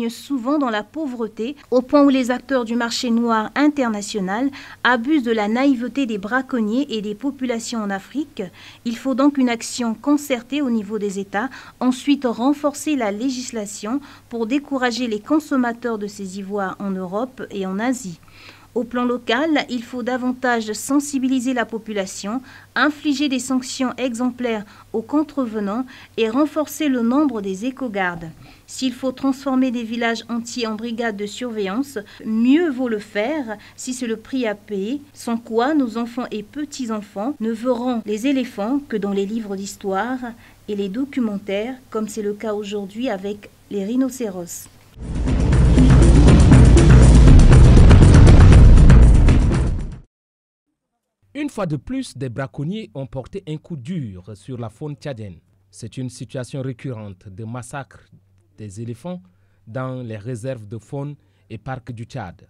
baignent souvent dans la pauvreté, au point où les acteurs du marché noir international abusent de la naïveté des braconniers et des populations en Afrique. Il faut donc une action concertée au niveau des États, ensuite renforcer la législation pour décourager les consommateurs de ces ivoires en Europe et en Asie. Au plan local, il faut davantage sensibiliser la population, infliger des sanctions exemplaires aux contrevenants et renforcer le nombre des écogardes. S'il faut transformer des villages entiers en brigades de surveillance, mieux vaut le faire si c'est le prix à payer, sans quoi nos enfants et petits-enfants ne verront les éléphants que dans les livres d'histoire et les documentaires, comme c'est le cas aujourd'hui avec les rhinocéros. Une fois de plus, des braconniers ont porté un coup dur sur la faune tchadienne. C'est une situation récurrente de massacre des éléphants dans les réserves de faune et parcs du Tchad.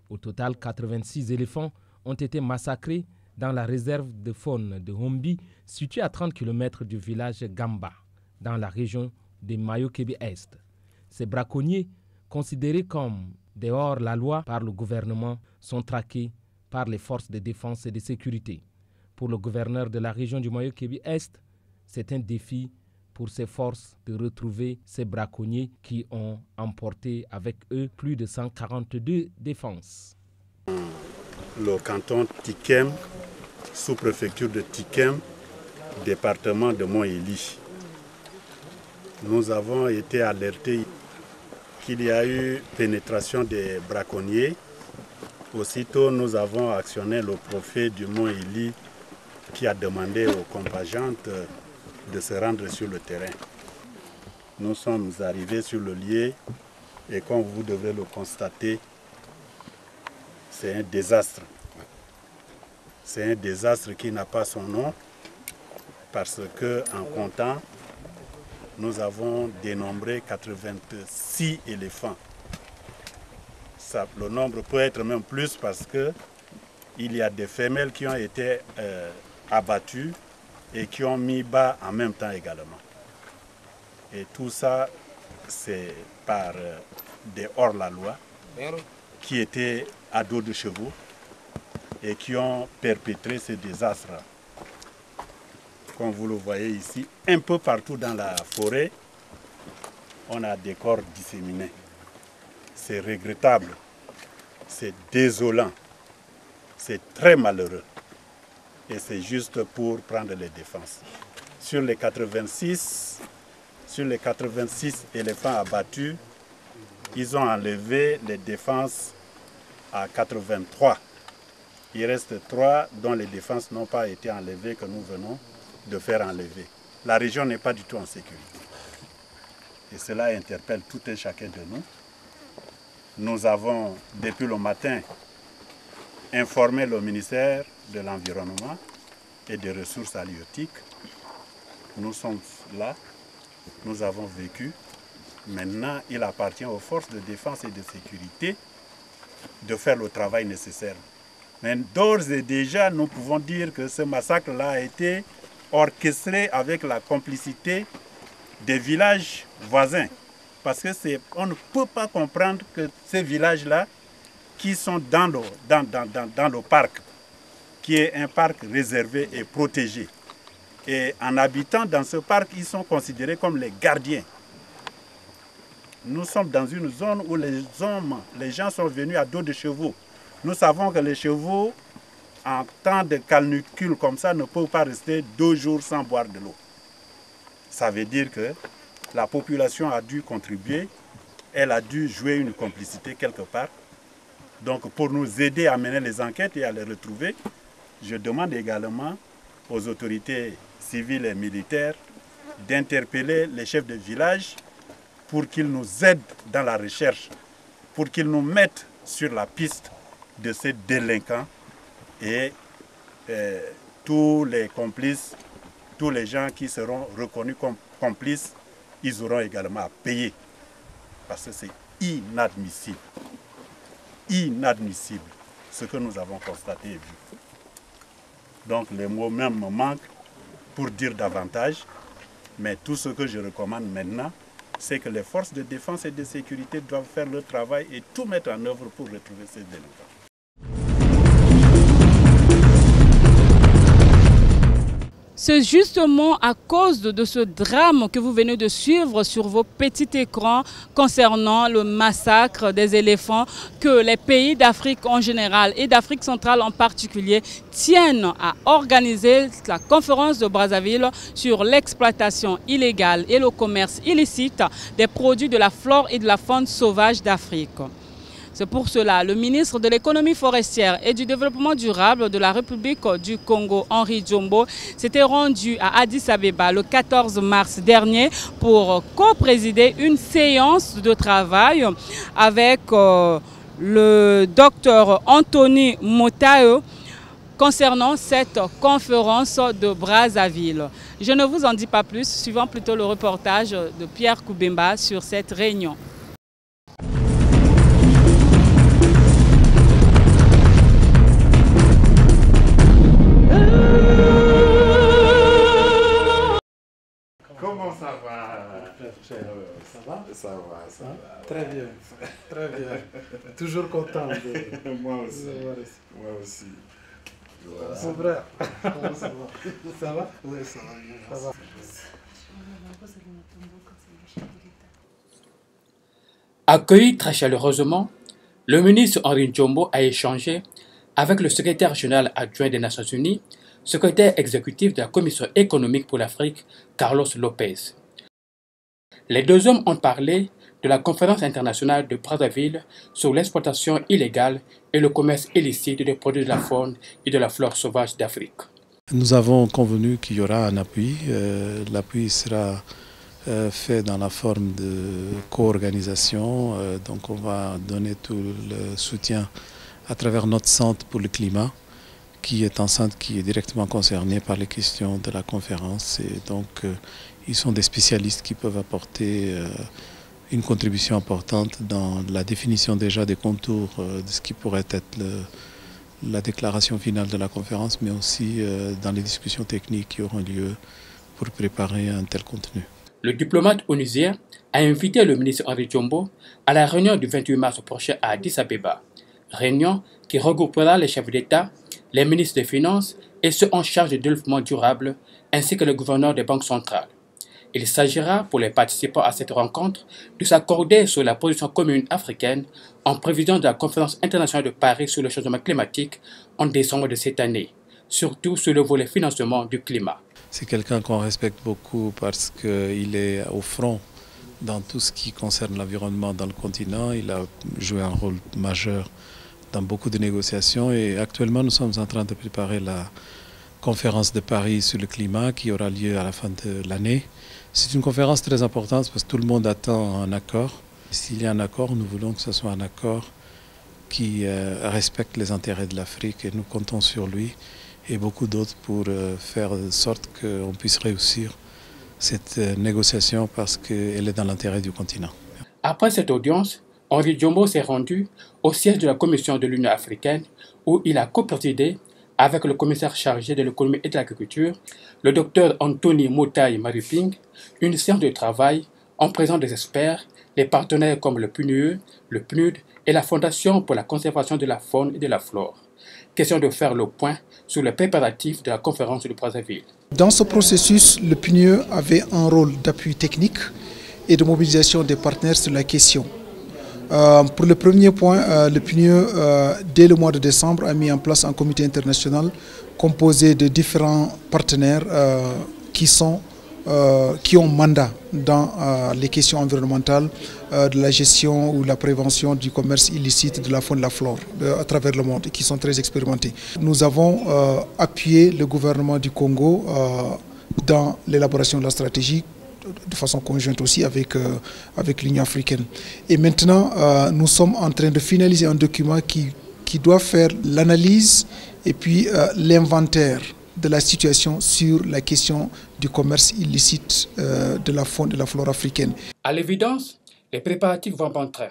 Au total, 86 éléphants ont été massacrés dans la réserve de faune de Hombi, située à 30 km du village Gamba, dans la région de Mayo-Kébi-Est. Ces braconniers, considérés comme des hors-la-loi par le gouvernement, sont traqués par les forces de défense et de sécurité. Pour le gouverneur de la région du Mayo-Kébi-Est, c'est un défi pour ces forces de retrouver ces braconniers qui ont emporté avec eux plus de 142 défenses. Le canton Tikem, sous-préfecture de Tikem, département de Mont-Élie. Nous avons été alertés qu'il y a eu pénétration des braconniers. Aussitôt, nous avons actionné le préfet du Mont-Élie qui a demandé aux compagantes de se rendre sur le terrain. Nous sommes arrivés sur le lieu et comme vous devez le constater, c'est un désastre. C'est un désastre qui n'a pas son nom parce qu'en comptant, nous avons dénombré 86 éléphants. Le nombre peut être même plus parce qu'il y a des femelles qui ont été abattues et qui ont mis bas en même temps également. Et tout ça, c'est par des hors-la-loi qui étaient à dos de chevaux et qui ont perpétré ce désastre. Comme vous le voyez ici, un peu partout dans la forêt, on a des corps disséminés. C'est regrettable, c'est désolant, c'est très malheureux. Et c'est juste pour prendre les défenses. Sur les 86 éléphants abattus, ils ont enlevé les défenses à 83. Il reste 3 dont les défenses n'ont pas été enlevées, que nous venons de faire enlever. La région n'est pas du tout en sécurité. Et cela interpelle tout et chacun de nous. Nous avons, depuis le matin, informé le ministère de l'Environnement et des Ressources halieutiques. Nous sommes là, nous avons vécu. Maintenant, il appartient aux forces de défense et de sécurité de faire le travail nécessaire. Mais d'ores et déjà, nous pouvons dire que ce massacre-là a été orchestré avec la complicité des villages voisins. Parce qu'on ne peut pas comprendre que ces villages-là, qui sont dans le parc, qui est un parc réservé et protégé, et en habitant dans ce parc, ils sont considérés comme les gardiens. Nous sommes dans une zone où les gens sont venus à dos de chevaux. Nous savons que les chevaux, en temps de canicule comme ça, ne peuvent pas rester 2 jours sans boire de l'eau. Ça veut dire que la population a dû contribuer, elle a dû jouer une complicité quelque part. Donc pour nous aider à mener les enquêtes et à les retrouver, je demande également aux autorités civiles et militaires d'interpeller les chefs de village pour qu'ils nous aident dans la recherche, pour qu'ils nous mettent sur la piste de ces délinquants et tous les complices, tous les gens qui seront reconnus comme complices, ils auront également à payer. Parce que c'est inadmissible. Inadmissible ce que nous avons constaté et vu. Donc les mots même me manquent pour dire davantage, mais tout ce que je recommande maintenant, c'est que les forces de défense et de sécurité doivent faire leur travail et tout mettre en œuvre pour retrouver ces délinquants. C'est justement à cause de ce drame que vous venez de suivre sur vos petits écrans concernant le massacre des éléphants que les pays d'Afrique en général et d'Afrique centrale en particulier tiennent à organiser la conférence de Brazzaville sur l'exploitation illégale et le commerce illicite des produits de la flore et de la faune sauvage d'Afrique. C'est pour cela le ministre de l'économie forestière et du développement durable de la République du Congo, Henri Djombo, s'était rendu à Addis Abeba le 14 mars dernier pour co-présider une séance de travail avec le docteur Anthony Motayo concernant cette conférence de Brazzaville. Je ne vous en dis pas plus, suivant plutôt le reportage de Pierre Koubemba sur cette réunion. Comment ça va? Ça va? Ça va, ça va. Très bien, très bien. Toujours content de Moi aussi. voir ici. Moi aussi. Mon frère, comment ça va? Ça va? Oui, ça va bien. Ça va. Accueilli très chaleureusement, le ministre Henri Djombo a échangé avec le secrétaire général adjoint des Nations Unies, secrétaire exécutif de la Commission économique pour l'Afrique, Carlos Lopez. Les deux hommes ont parlé de la conférence internationale de Brazzaville sur l'exploitation illégale et le commerce illicite des produits de la faune et de la flore sauvage d'Afrique. Nous avons convenu qu'il y aura un appui. L'appui sera fait dans la forme de co-organisation. Donc on va donner tout le soutien à travers notre centre pour le climat, qui est un centre qui est directement concerné par les questions de la conférence. Et donc, ils sont des spécialistes qui peuvent apporter une contribution importante dans la définition déjà des contours de ce qui pourrait être la déclaration finale de la conférence, mais aussi dans les discussions techniques qui auront lieu pour préparer un tel contenu. Le diplomate onusien a invité le ministre Henri Djombo à la réunion du 28 mars prochain à Addis Abeba. Réunion qui regroupera les chefs d'État, les ministres des Finances et ceux en charge du développement durable, ainsi que le gouverneur des banques centrales. Il s'agira pour les participants à cette rencontre de s'accorder sur la position commune africaine en prévision de la conférence internationale de Paris sur le changement climatique en décembre de cette année, surtout sur le volet financement du climat. C'est quelqu'un qu'on respecte beaucoup parce qu'il est au front dans tout ce qui concerne l'environnement dans le continent. Il a joué un rôle majeur dans beaucoup de négociations et actuellement nous sommes en train de préparer la conférence de Paris sur le climat qui aura lieu à la fin de l'année. C'est une conférence très importante parce que tout le monde attend un accord. S'il y a un accord, nous voulons que ce soit un accord qui respecte les intérêts de l'Afrique et nous comptons sur lui et beaucoup d'autres pour faire en sorte qu'on puisse réussir cette négociation parce qu'elle est dans l'intérêt du continent. Après cette audience, Henri Djombo s'est rendu au siège de la Commission de l'Union africaine où il a co-présidé avec le commissaire chargé de l'économie et de l'agriculture, le docteur Anthony Motayo Maruping, une séance de travail en présence des experts, les partenaires comme le PNUE, le PNUD et la Fondation pour la conservation de la faune et de la flore. Question de faire le point sur les préparatifs de la conférence de Brazzaville. Dans ce processus, le PNUE avait un rôle d'appui technique et de mobilisation des partenaires sur la question. Pour le premier point, le PNUE, dès le mois de décembre, a mis en place un comité international composé de différents partenaires qui ont mandat dans les questions environnementales, de la gestion ou la prévention du commerce illicite de la faune et de la flore à travers le monde et qui sont très expérimentés. Nous avons appuyé le gouvernement du Congo dans l'élaboration de la stratégie de façon conjointe aussi avec l'Union africaine. Et maintenant, nous sommes en train de finaliser un document qui doit faire l'analyse et puis l'inventaire de la situation sur la question du commerce illicite de la faune et de la flore africaine. À l'évidence, les préparatifs vont bon train.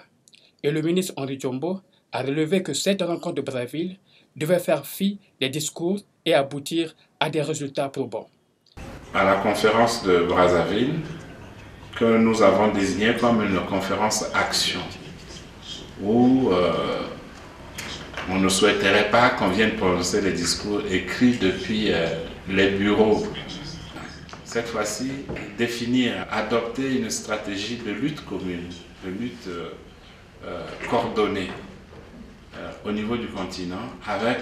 Et le ministre Henri Djombo a relevé que cette rencontre de Brazzaville devait faire fi des discours et aboutir à des résultats probants. À la conférence de Brazzaville, que nous avons désignée comme une conférence action, où on ne souhaiterait pas qu'on vienne prononcer les discours écrits depuis les bureaux. Cette fois-ci, définir, adopter une stratégie de lutte commune, de lutte coordonnée au niveau du continent, avec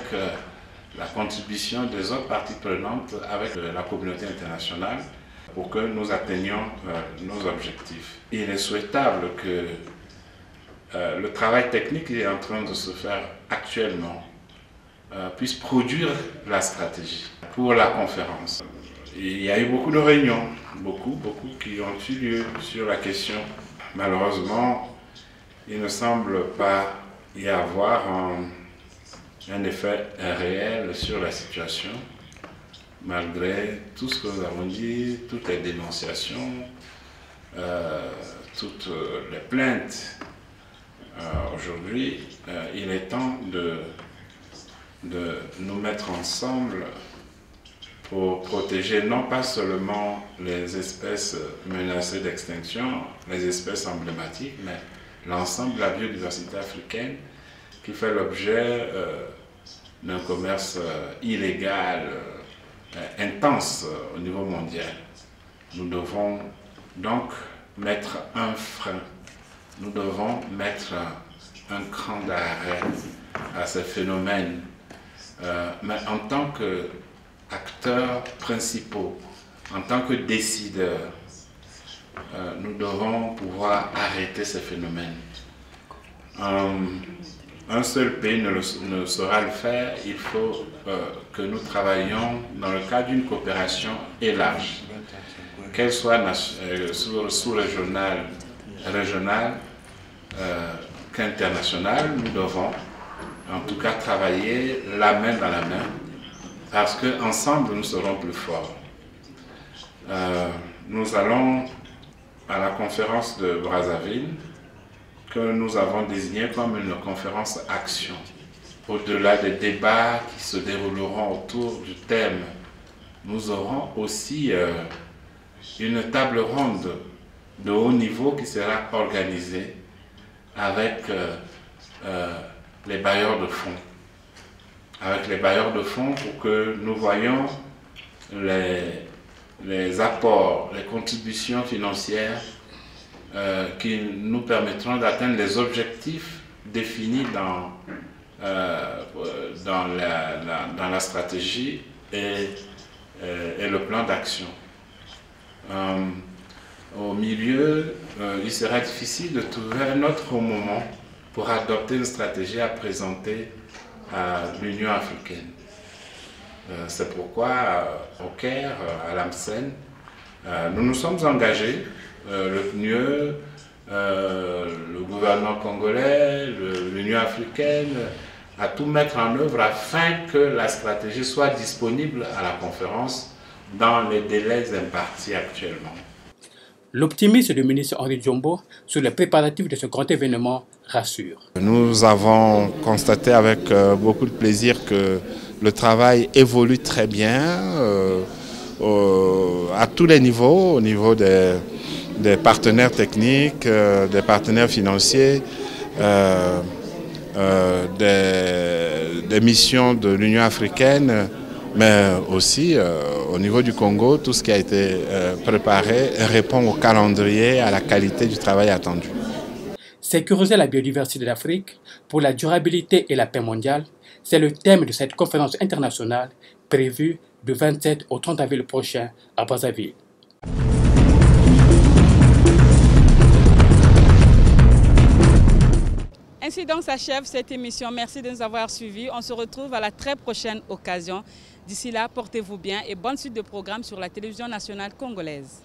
la contribution des autres parties prenantes, avec la communauté internationale, pour que nous atteignions nos objectifs. Il est souhaitable que le travail technique qui est en train de se faire actuellement puisse produire la stratégie pour la conférence. Il y a eu beaucoup de réunions, beaucoup qui ont eu lieu sur la question. Malheureusement, il ne semble pas y avoir un effet réel sur la situation, malgré tout ce que nous avons dit, toutes les dénonciations, toutes les plaintes. Aujourd'hui, il est temps de nous mettre ensemble pour protéger non pas seulement les espèces menacées d'extinction, les espèces emblématiques, mais l'ensemble de la biodiversité africaine qui fait l'objet d'un commerce illégal, intense au niveau mondial. Nous devons donc mettre un frein, nous devons mettre un cran d'arrêt à ces phénomènes, mais en tant qu'acteurs principaux, en tant que décideurs, nous devons pouvoir arrêter ces phénomènes. Un seul pays ne saura le faire, il faut que nous travaillions dans le cadre d'une coopération élargie, qu'elle soit sous-régionale, régionale, qu'internationale. Nous devons en tout cas travailler la main dans la main, parce qu'ensemble nous serons plus forts. Nous allons à la conférence de Brazzaville, que nous avons désignée comme une conférence action. Au-delà des débats qui se dérouleront autour du thème, nous aurons aussi une table ronde de haut niveau qui sera organisée avec les bailleurs de fonds. Avec les bailleurs de fonds pour que nous voyions les apports, les contributions financières qui nous permettront d'atteindre les objectifs définis dans la stratégie et le plan d'action. Au milieu, il sera difficile de trouver un autre moment pour adopter une stratégie à présenter à l'Union africaine. C'est pourquoi au Caire, à l'AMCEN, nous nous sommes engagés, le PNUE, le gouvernement congolais, l'Union africaine, à tout mettre en œuvre afin que la stratégie soit disponible à la conférence dans les délais impartis actuellement. L'optimisme du ministre Henri Djombo sur les préparatifs de ce grand événement rassure. Nous avons constaté avec beaucoup de plaisir que le travail évolue très bien à tous les niveaux, au niveau des partenaires techniques, des partenaires financiers, des missions de l'Union africaine, mais aussi au niveau du Congo, tout ce qui a été préparé répond au calendrier, à la qualité du travail attendu. Sécuriser la biodiversité d'Afrique pour la durabilité et la paix mondiale, c'est le thème de cette conférence internationale prévue du 27 au 30 avril prochain à Brazzaville. Ainsi donc s'achève cette émission. Merci de nous avoir suivis. On se retrouve à la très prochaine occasion. D'ici là, portez-vous bien et bonne suite de programmes sur la télévision nationale congolaise.